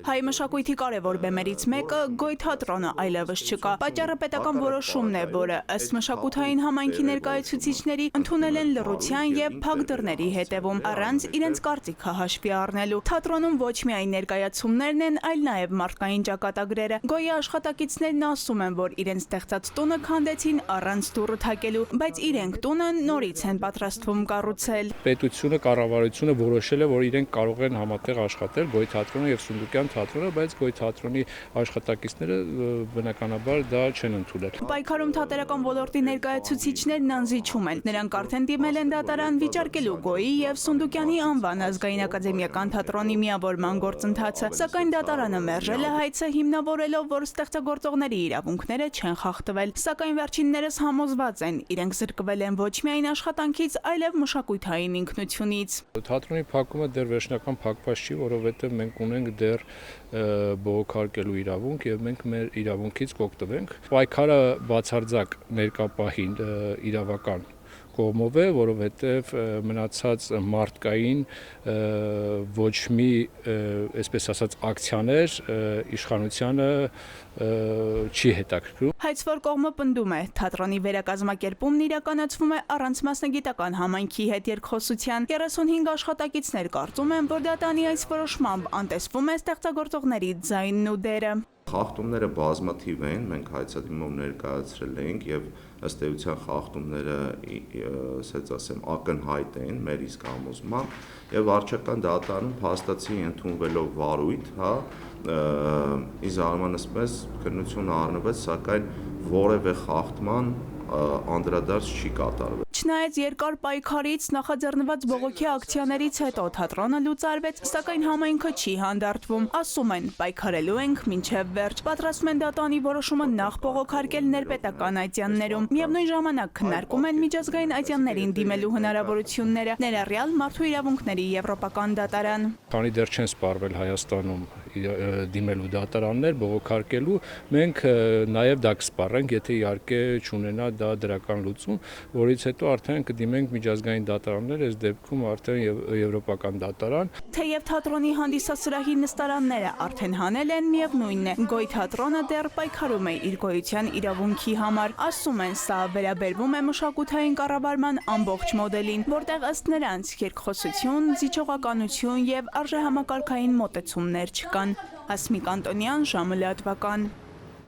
Հայ մշակույթի կարևոր բեմերից մեկը Գոյ թատրոնը այլևս չկա։ Պատճառը պետական որոշումն է, որը ըստ մշակութային համայնքի ներկայացուցիչների ընդունել են լռության եւ փակ դռների հետևում, առանց իրենց կարծիքը հաշվի առնելու։ Թատրոնում ոչ միայն ներկայացումներն են, այլ նաեւ մարդկային ճակատագրերը։ Գոյի աշխատակիցներն ասում են, որ իրենց ստեղծած տունը քանդեցին առանց դուռը թակելու, բայց իրենք տունը նորից են պատրաստվում կառուցել։ Պետությունը, կառավարությունը որոշել է, որ իրենք կարող են համատեղ աշխատել Գոյ թատրոնը եւ Սունդուկյան թատրոնը, բայց Գոյ թատրոնի աշխատակիցները բնականաբար դա չեն ընդունել։ Պայքարում թատերական ոլորտի ներկայացուցիչներն անզիջում են։ Նրանք արդեն դիմել են դատարան վիճարկելու Գոյի եւ Սունդուկյանի անվան ազգային ակադեմիական թատրոնի միավորման գործընթացը, սակայն դատարանը մերժել է հայցը հիմնավորելով, որ ստեղծագործողների իրավունքները չեն խախտվել, սակայն վերջիններս համոզված են, իրենք զրկվել են ոչ միայն աշխատանքից, այլև մշակութային ինքնությունից։ Թատրոնի փակումը դեռ վերջնական փակված չի, որովհետեւ մենք ունենք դեռ բողոքարկելու իրավունք եւ մենք մեր իրավունքից կօգտվենք։ Պայքարը բացարձակ ներկա պահին իրավական կողմով է, որովհետև մնացած մարդկային ոչ մի, այսպես ասած, ակցիաներ իշխանությանը չի հետաքրքրում։ Հայցվոր կողմը պնդում է, թատրոնի վերակազմակերպումն իրականացվում է առանց մասնագիտական համայնքի հետ երկխոսության։ 35 աշխատակիցներ կարծում են, որ դատանի այս որոշմամբ անտեսվում է ստեղծագործողների ձայնն ու դերը։ Խախտումները բազմաթիվ են, մենք հայցադիմով ներկայացրել ենք եւ ըստ էության խախտումները, ասած ասեմ, ակնհայտ են մեր իսկ համոզմամբ եւ վարչական դատարանում փաստացի ընդունվելով վարույթ, ի զարմանս մեզ քննություն առնվեց, սակայն որևէ խախտման անդրադարձ չի կատարվել։ Չնայած երկար պայքարից, նախաձեռնված բողոքի ակցիաներից հետո թատրոնը լուծարվեց, սակայն համայնքը չի հանդարտվում։ Ասում են, պայքարելու ենք մինչև վերջ։ Պատրաստում են դատանի որոշումը նախ բողոքարկել ներպետական այցյաններում։ Միևնույն ժամանակ քննարկում են միջազգային այցյաններին դիմելու հնարավորությունները, ներառյալ մարդու իրավունքների եվրոպական դատարան։ Քանի դեռ չեն սպառվել Հայաստանում դիմելու դատարաններ, բողոքարկելու, մենք նաև դա կսպառենք, եթե իհարկե չունենա դա դրական լուծում, որից հետո արդեն կդիմենք միջազգային դատարաններ, այս դեպքում արդեն եվրոպական դատարան։ Թեև թատրոնի հանդիսասրահի նստարանները արդեն հանել են, միևնույնն է, Գոյ թատրոնը դեռ պայքարում է իր գոյության իրավունքի համար։ Ասում են, սա վերաբերվում է մշակութային կառավարման ամբողջ մոդելին, որտեղ ըստ նրանց երկխոսություն, զիջողականություն եւ արժեհամակարգային մոտեցումներ չկան։ Հասմիկ Անտոնյան, ժամը լրատվական։